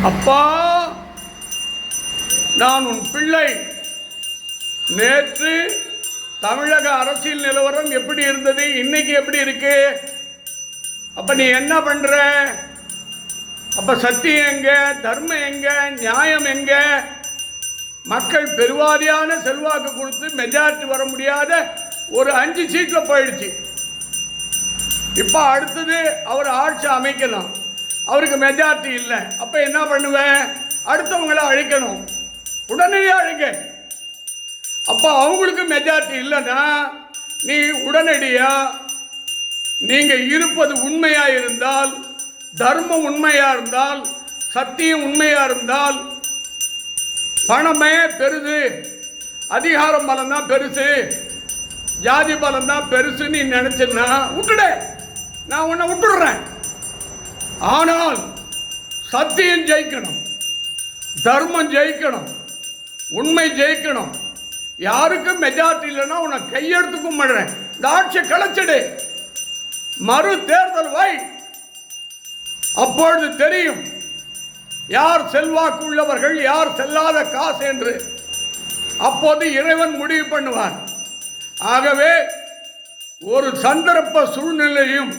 அப்பா, நான் உன் பிள்ளை. நேற்று தமிழக அரசியல் நிலவரம் எப்படி இருந்தது, இன்னைக்கு எப்படி இருக்கு? அப்ப நீ என்ன பண்ற? அப்ப சத்தியம் எங்க, தர்மம் எங்க, நியாயம் எங்க? மக்கள் பெருவாரியான செல்வாக்கு கொடுத்து மெஜாரிட்டி வர முடியாத ஒரு 5 சீட்ல போயிடுச்சு. இப்ப அடுத்தது அவர் ஆட்சி அமைக்கணும், அவருக்கு மெஜாரிட்டி இல்லை. அப்ப என்ன பண்ணுவேன்? அடுத்தவங்களை அழிக்கணும், உடனடியாக அழிக்க. அப்ப அவங்களுக்கு மெஜாரிட்டி இல்லைன்னா நீ உடனடியா, நீங்க இருப்பது உண்மையா இருந்தால், தர்மம் உண்மையா இருந்தால், சத்தியம் உண்மையா இருந்தால், பணமே பெருது, அதிகாரம் பலம் தான் பெருசு, ஜாதி பலம் தான் பெருசு நீ நினைச்சுன்னா விட்டுடு, நான் உன்னை விட்டுடுறேன். ஆனால் சத்தியம் ஜெயிக்கணும், தர்மம் ஜெயிக்கணும், உண்மை ஜெயிக்கணும். யாருக்கும் மெஜாரிட்டி இல்லைன்னா உன்னை கையெடுத்து கும்பிடுறேன். இந்த ஆட்சியை கலைச்சிடு, மறு தேர்தல் வை. அப்பொழுது தெரியும் யார் செல்வாக்கு உள்ளவர்கள், யார் செல்லாத காசு என்று. அப்போது இறைவன் முடிவு பண்ணுவார். ஆகவே ஒரு சந்தர்ப்ப சூழ்நிலையும்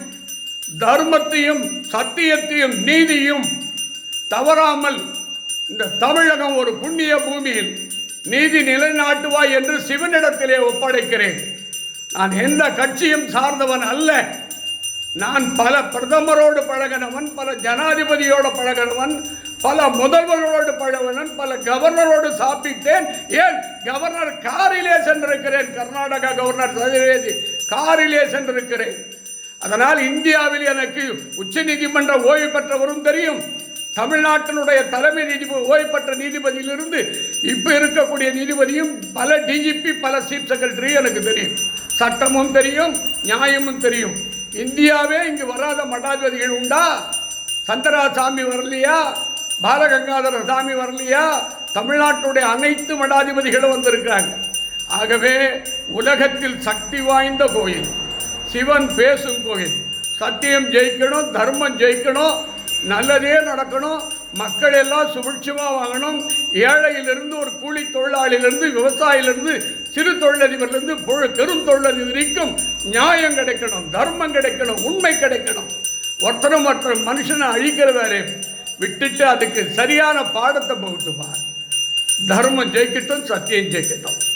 தர்மத்தையும் சத்தியத்தையும் நீதியும் தவறாமல் இந்த தமிழகம் ஒரு புண்ணிய பூமியில் நீதி நிலைநாட்டுவாய் என்று சிவனிடத்திலே ஒப்படைக்கிறேன். நான் எந்த கட்சியும் சார்ந்தவன் அல்ல. நான் பல பிரதமரோடு பழகினவன், பல ஜனாதிபதியோடு பழகினவன், பல முதல்வர்களோடு பழகினவன், பல கவர்னரோடு சாப்பிட்டேன். ஏன் கவர்னர் காரிலே சென்றிருக்கிறேன், கர்நாடகா கவர்னர் சதுர்வேதி காரிலே சென்றிருக்கிறேன். அதனால் இந்தியாவில் எனக்கு உச்ச நீதிமன்ற ஓய்வு பெற்றவரும் தெரியும், தமிழ்நாட்டினுடைய தலைமை நீதிபதி ஓய்வு பெற்ற நீதிபதியிலிருந்து இப்போ இருக்கக்கூடிய நீதிபதியும், பல டிஜிபி, பல சீஃப் செக்ரட்டரி எனக்கு தெரியும். சட்டமும் தெரியும், நியாயமும் தெரியும். இந்தியாவே இங்கு வராத மடாதிபதிகள் உண்டா? சந்தராசாமி வரலையா? பாலகங்காதர சாமி வரலையா? தமிழ்நாட்டுடைய அனைத்து மடாதிபதிகளும் வந்திருக்கிறாங்க. ஆகவே உலகத்தில் சக்தி வாய்ந்த கோயில், சிவன் பேசும் கோயில். சத்தியம் ஜெயிக்கணும், தர்மம் ஜெயிக்கணும், நல்லதே நடக்கணும், மக்கள் எல்லாம் சுபிட்சமாக வாங்கணும். ஏழையிலிருந்து, ஒரு கூலி தொழிலாளியிலிருந்து, விவசாயிலிருந்து, சிறு தொழிலதிபர்லேருந்து பெரும் தொழிலதிபர் வரைக்கும் நியாயம் கிடைக்கணும், தர்மம் கிடைக்கணும், உண்மை கிடைக்கணும். ஒருத்தரும் மற்ற மனுஷனை அழிக்கிற வேலையை விட்டுட்டு அதுக்கு சரியான பாடத்தை போட்டுப்பார். தர்மம் ஜெயிக்கட்டும், சத்தியம் ஜெயிக்கட்டும்.